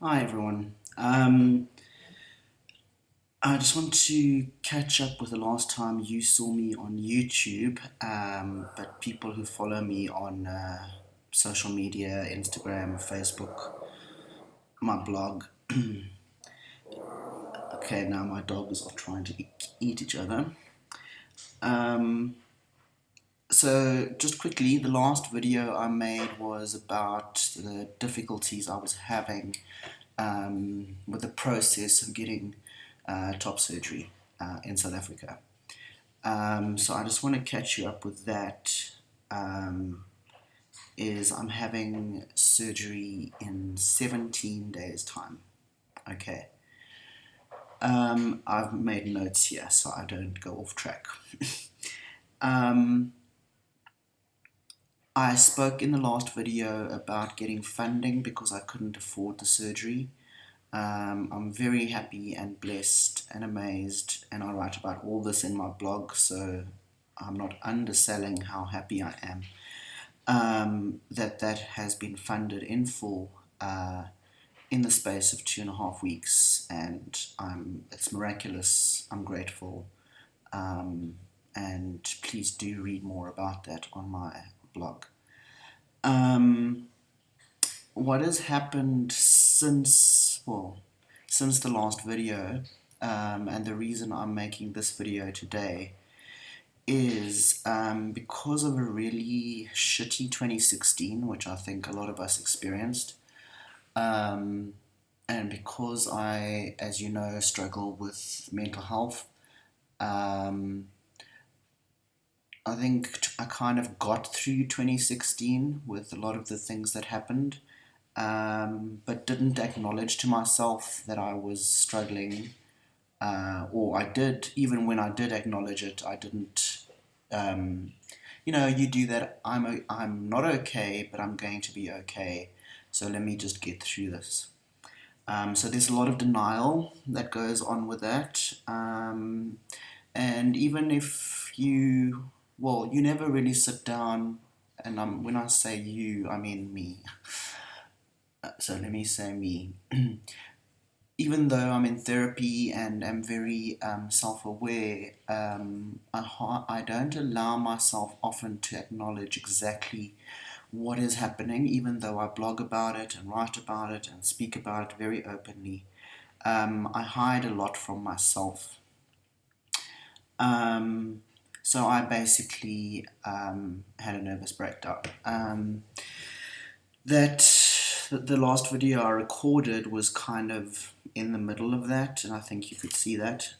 Hi everyone. I just want to catch up with the last time you saw me on YouTube, but people who follow me on social media, Instagram, Facebook, my blog. Okay, now my dogs are trying to eat each other. Um, so just quickly, the last video I made was about the difficulties I was having with the process of getting top surgery in South Africa. So I just want to catch you up with that. Is I'm having surgery in 17 days' time. Okay. I've made notes here so I don't go off track. um, I spoke in the last video about getting funding because I couldn't afford the surgery. I'm very happy and blessed and amazed, and I write about all this in my blog, so I'm not underselling how happy I am that has been funded in full in the space of 2.5 weeks, and it's miraculous. I'm grateful, and please do read more about that on my blog. What has happened since the last video, and the reason I'm making this video today is because of a really shitty 2016, which I think a lot of us experienced, and because I, as you know, struggle with mental health. I think I kind of got through 2016 with a lot of the things that happened, but didn't acknowledge to myself that I was struggling, or I did, even when I did acknowledge it, I didn't. You do that. I'm not okay, but I'm going to be okay. So let me just get through this. So there's a lot of denial that goes on with that, and even if you never really sit down. And when I say you, I mean me. So let me say me. Even though I'm in therapy and am very self-aware, I don't allow myself often to acknowledge exactly what is happening, even though I blog about it and write about it and speak about it very openly. I hide a lot from myself. So I basically had a nervous breakdown. That the last video I recorded was kind of in the middle of that, and I think you could see that.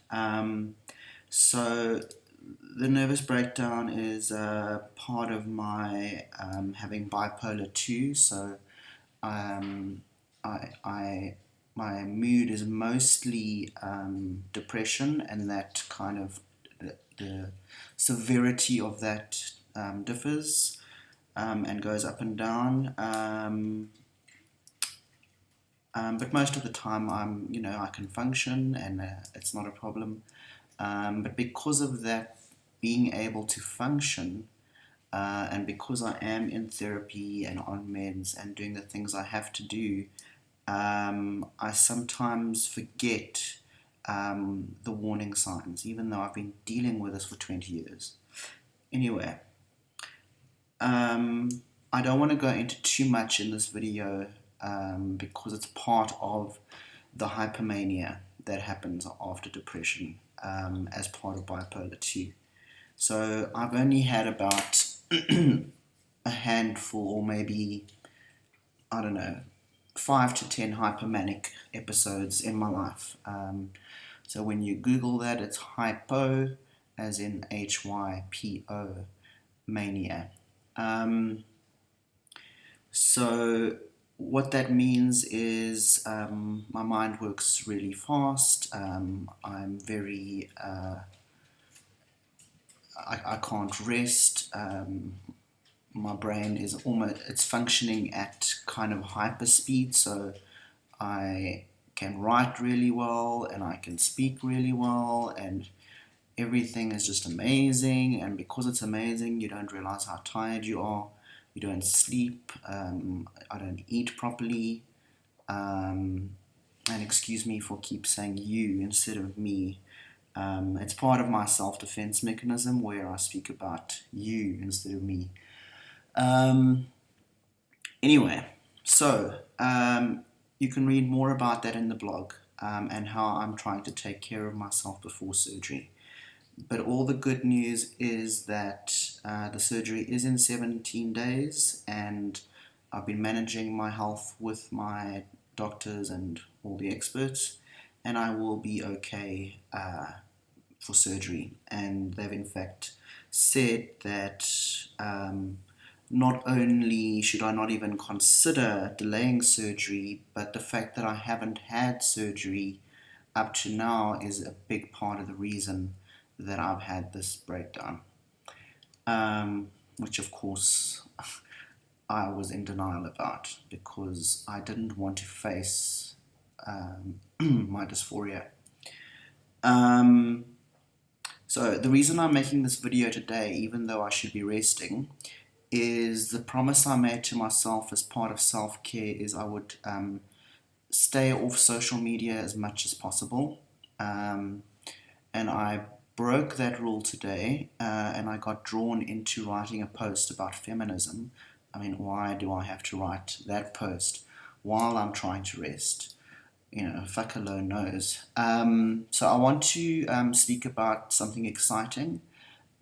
So the nervous breakdown is part of my having bipolar II. So I my mood is mostly depression, and that kind of the severity of that differs and goes up and down. But most of the time, I can function, and it's not a problem. But because of that, being able to function, and because I am in therapy and on meds and doing the things I have to do, I sometimes forget the warning signs, even though I've been dealing with this for 20 years. Anyway, I don't want to go into too much in this video because it's part of the hypermania that happens after depression as part of bipolar II. So I've only had about a handful, or maybe, I don't know, 5 to 10 hypomanic episodes in my life. So when you Google that, it's hypo, as in HYPO, mania. So what that means is my mind works really fast. I'm very, I can't rest. My brain is it's functioning at kind of hyper speed. So I can write really well and I can speak really well, and everything is just amazing. And because it's amazing, you don't realize how tired you are. You don't sleep. I don't eat properly. and excuse me for keep saying you instead of me. It's part of my self-defense mechanism where I speak about you instead of me. Anyway, so you can read more about that in the blog, and how I'm trying to take care of myself before surgery. But all the good news is that the surgery is in 17 days, and I've been managing my health with my doctors and all the experts, and I will be okay for surgery. And they've in fact said that not only should I not even consider delaying surgery, but the fact that I haven't had surgery up to now is a big part of the reason that I've had this breakdown, which of course I was in denial about because I didn't want to face my dysphoria. So the reason I'm making this video today, even though I should be resting, is the promise I made to myself as part of self-care is I would stay off social media as much as possible. And I broke that rule today, and I got drawn into writing a post about feminism. I mean, why do I have to write that post while I'm trying to rest? You know, fuck alone knows. So I want to speak about something exciting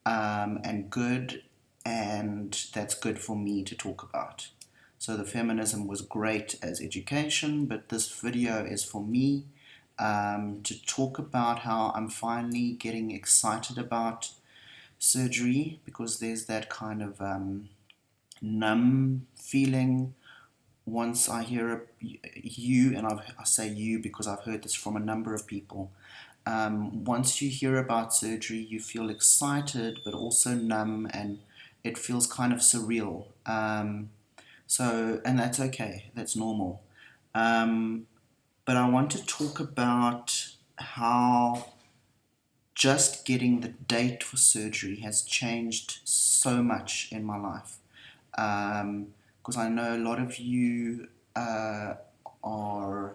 and good, and that's good for me to talk about. So the feminism was great as education, but this video is for me to talk about how I'm finally getting excited about surgery, because there's that kind of numb feeling once I hear you, and I say you because I've heard this from a number of people. Once you hear about surgery, you feel excited but also numb, and it feels kind of surreal. And that's okay, that's normal. But I want to talk about how just getting the date for surgery has changed so much in my life. Because I know a lot of you are, a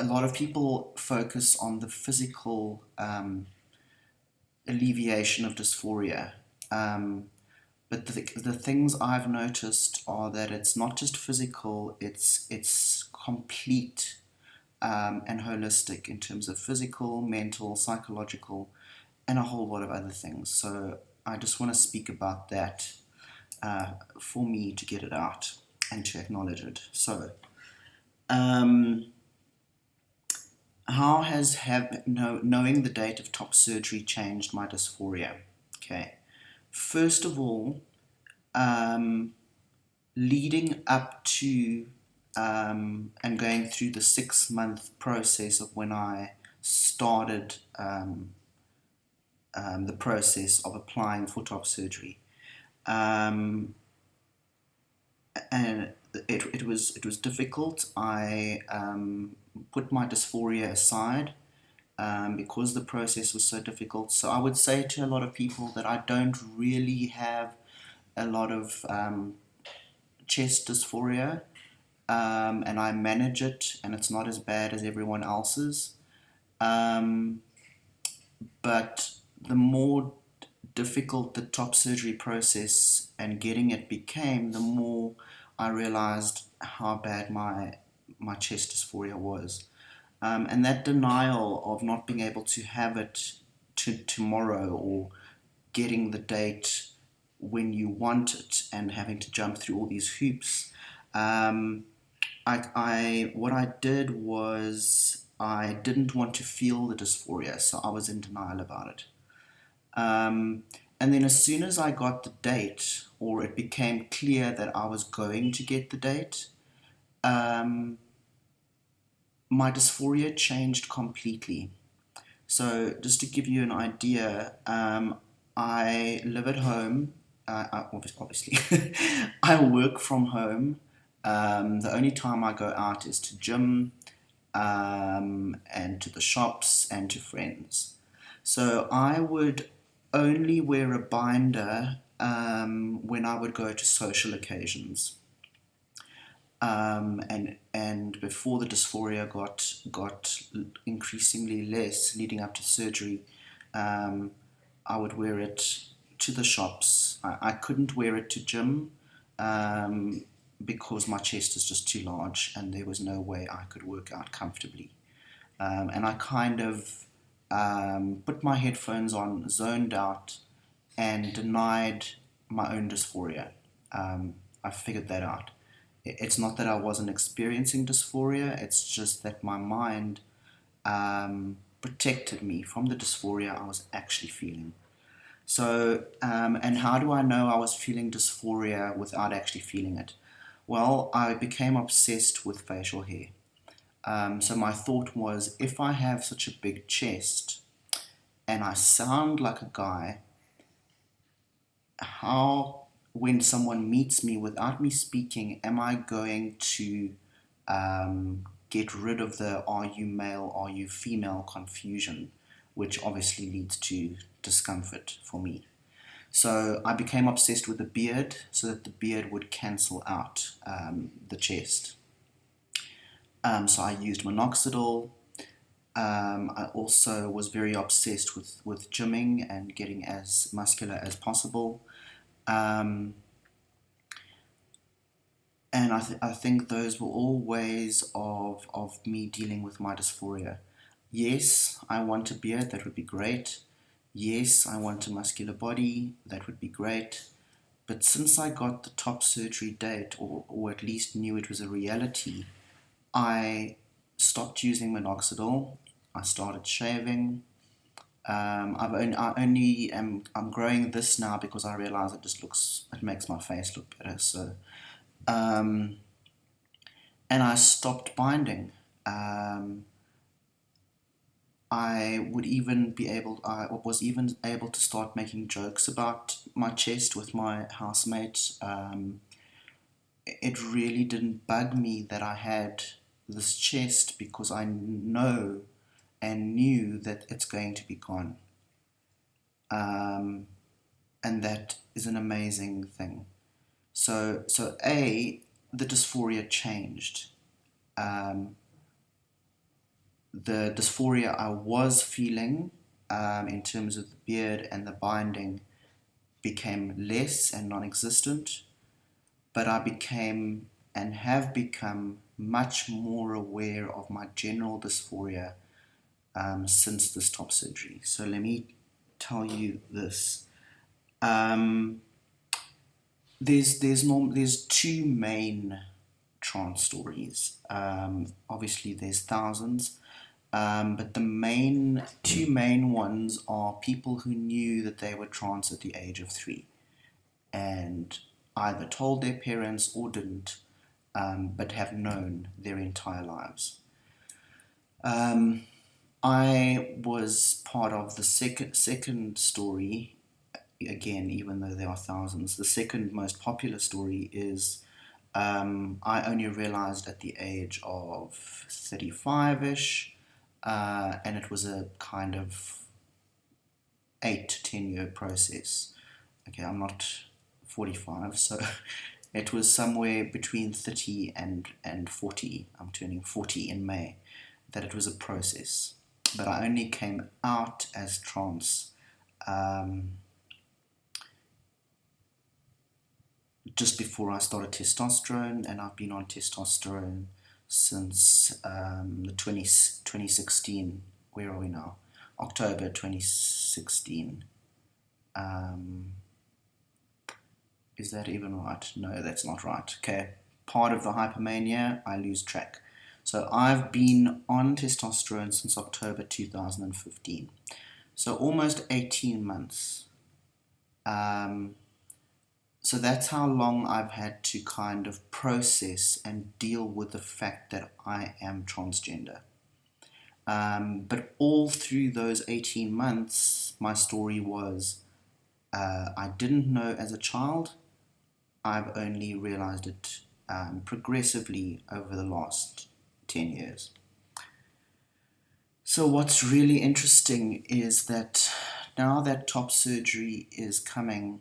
lot of people focus on the physical alleviation of dysphoria. But the things I've noticed are that it's not just physical, it's complete and holistic in terms of physical, mental, psychological, and a whole lot of other things. So I just want to speak about that for me to get it out and to acknowledge it. So, how has knowing the date of top surgery changed my dysphoria? Okay. First of all, leading up to and going through the 6-month process of when I started the process of applying for top surgery, and it was difficult. I put my dysphoria aside because the process was so difficult. So I would say to a lot of people that I don't really have a lot of chest dysphoria, and I manage it, and it's not as bad as everyone else's. But the more difficult the top surgery process and getting it became, the more I realized how bad my chest dysphoria was. And that denial of not being able to have it tomorrow, or getting the date when you want it and having to jump through all these hoops, what I did was I didn't want to feel the dysphoria, so I was in denial about it. And then as soon as I got the date, or it became clear that I was going to get the date, my dysphoria changed completely. So just to give you an idea, I live at home, obviously. I work from home. The only time I go out is to gym, and to the shops and to friends. So I would only wear a binder when I would go to social occasions. And before the dysphoria got increasingly less, leading up to surgery, I would wear it to the shops. I couldn't wear it to gym because my chest is just too large, and there was no way I could work out comfortably. And I kind of put my headphones on, zoned out, and denied my own dysphoria. I figured that out. It's not that I wasn't experiencing dysphoria, it's just that my mind protected me from the dysphoria I was actually feeling. So, and how do I know I was feeling dysphoria without actually feeling it? Well, I became obsessed with facial hair. So my thought was, if I have such a big chest and I sound like a guy, how, when someone meets me without me speaking, am I going to get rid of the are you male, are you female confusion, which obviously leads to discomfort for me. So I became obsessed with the beard so that the beard would cancel out the chest. So I used minoxidil. I also was very obsessed with gymming and getting as muscular as possible. And I think those were all ways of me dealing with my dysphoria. Yes, I want a beard, that would be great. Yes, I want a muscular body, that would be great. But since I got the top surgery date, or at least knew it was a reality, I stopped using minoxidil. I started shaving. I'm growing this now because I realize it makes my face look better. So, and I stopped binding. I was even able to start making jokes about my chest with my housemates. It really didn't bug me that I had this chest because I know and knew that it's going to be gone. And that is an amazing thing. So the dysphoria changed. The dysphoria I was feeling in terms of the beard and the binding became less and non-existent, but I became and have become much more aware of my general dysphoria since this top surgery. So let me tell you this. There's two main trans stories. Obviously, there's thousands, but the two main ones are people who knew that they were trans at the age of 3, and either told their parents or didn't, but have known their entire lives. I was part of the second story. Again, even though there are thousands, the second most popular story is I only realized at the age of 35-ish, and it was a kind of 8 to 10 year process. Okay, I'm not 45, so it was somewhere between 30 and 40. I'm turning 40 in May, that it was a process. But I only came out as trans just before I started testosterone, and I've been on testosterone since the 2016. Where are we now? October 2016. Is that even right? No, that's not right. Okay, part of the hypomania, I lose track. So I've been on testosterone since October 2015. So almost 18 months. So that's how long I've had to kind of process and deal with the fact that I am transgender. But all through those 18 months, my story was I didn't know as a child. I've only realized it progressively over the last 10 years. So what's really interesting is that now that top surgery is coming,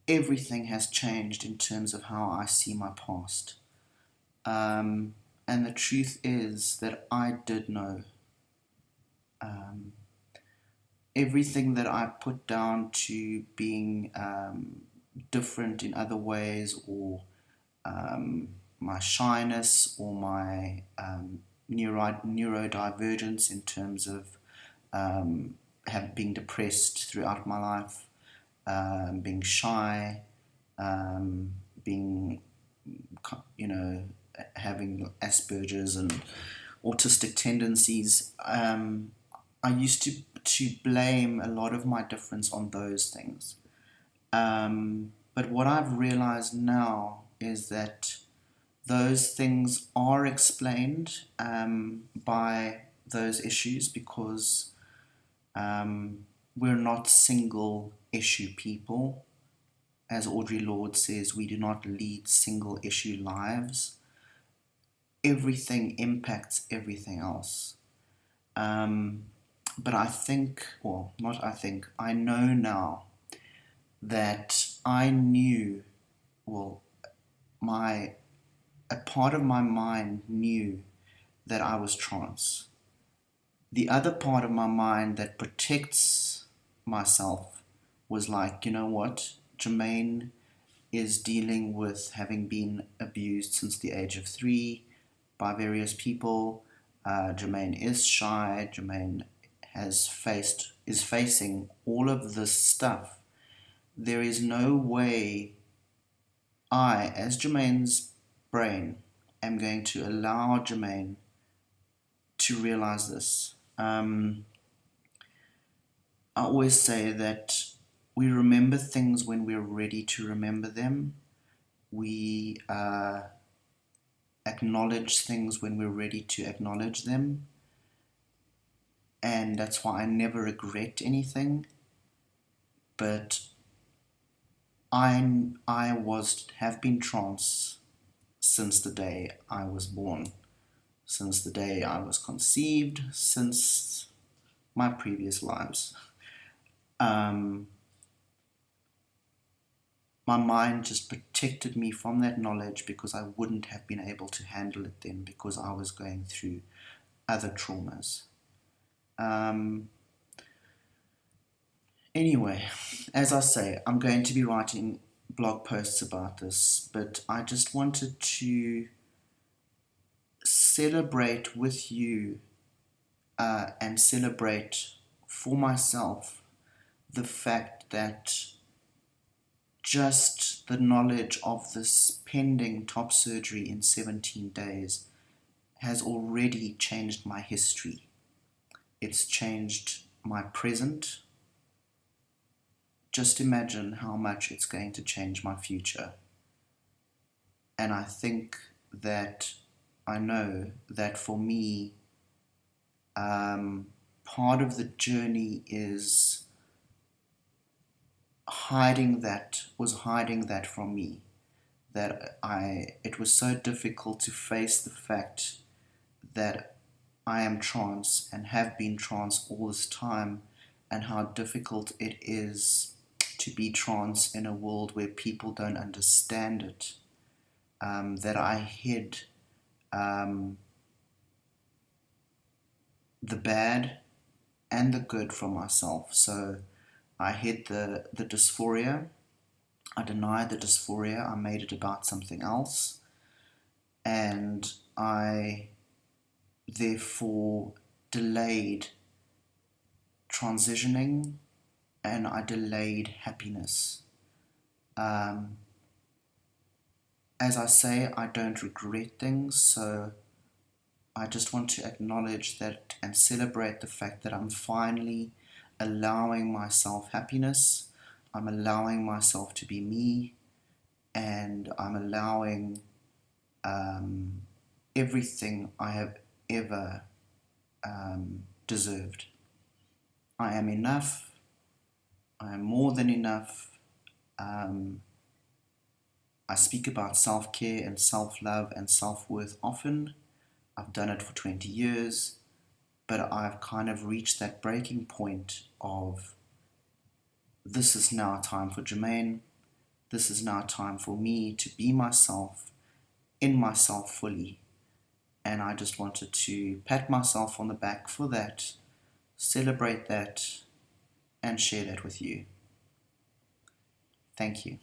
everything has changed in terms of how I see my past. And the truth is that I did know. Um, Everything that I put down to being different in other ways, or my shyness, or my neurodivergence in terms of have been depressed throughout my life, being shy, being, having Asperger's and autistic tendencies. I used to blame a lot of my difference on those things. But what I've realized now is that those things are explained by those issues, because we're not single issue people. As Audre Lorde says, we do not lead single issue lives. Everything impacts everything else. But I think, well, not I think, I know now that I knew, well, a part of my mind knew that I was trans. The other part of my mind that protects myself was like, you know what, Jermaine is dealing with having been abused since the age of 3 by various people. Jermaine is shy. Jermaine is facing all of this stuff. There is no way I, as Jermaine's brain, am going to allow Jermaine to realize this. I always say that we remember things when we're ready to remember them. We acknowledge things when we're ready to acknowledge them. And that's why I never regret anything. But I have been trans since the day I was born, since the day I was conceived, since my previous lives. My mind just protected me from that knowledge, because I wouldn't have been able to handle it then, because I was going through other traumas. Anyway, as I say, I'm going to be writing blog posts about this, but I just wanted to celebrate with you and celebrate for myself the fact that just the knowledge of this pending top surgery in 17 days has already changed my history. It's changed my present. Just imagine how much it's going to change my future. And I know that for me, part of the journey is hiding that from me. It was so difficult to face the fact that I am trans and have been trans all this time, and how difficult it is to be trans in a world where people don't understand it, that I hid the bad and the good from myself. So I hid the dysphoria, I denied the dysphoria, I made it about something else, and I therefore delayed transitioning, and I delayed happiness. As I say, I don't regret things, so I just want to acknowledge that and celebrate the fact that I'm finally allowing myself happiness. I'm allowing myself to be me, and I'm allowing everything I have ever deserved. I am enough. I am more than enough. I speak about self-care and self-love and self-worth often. I've done it for 20 years, but I've kind of reached that breaking point of, this is now time for Jermaine. this is now time for me to be myself, in myself fully. And I just wanted to pat myself on the back for that, celebrate that, and share that with you. Thank you.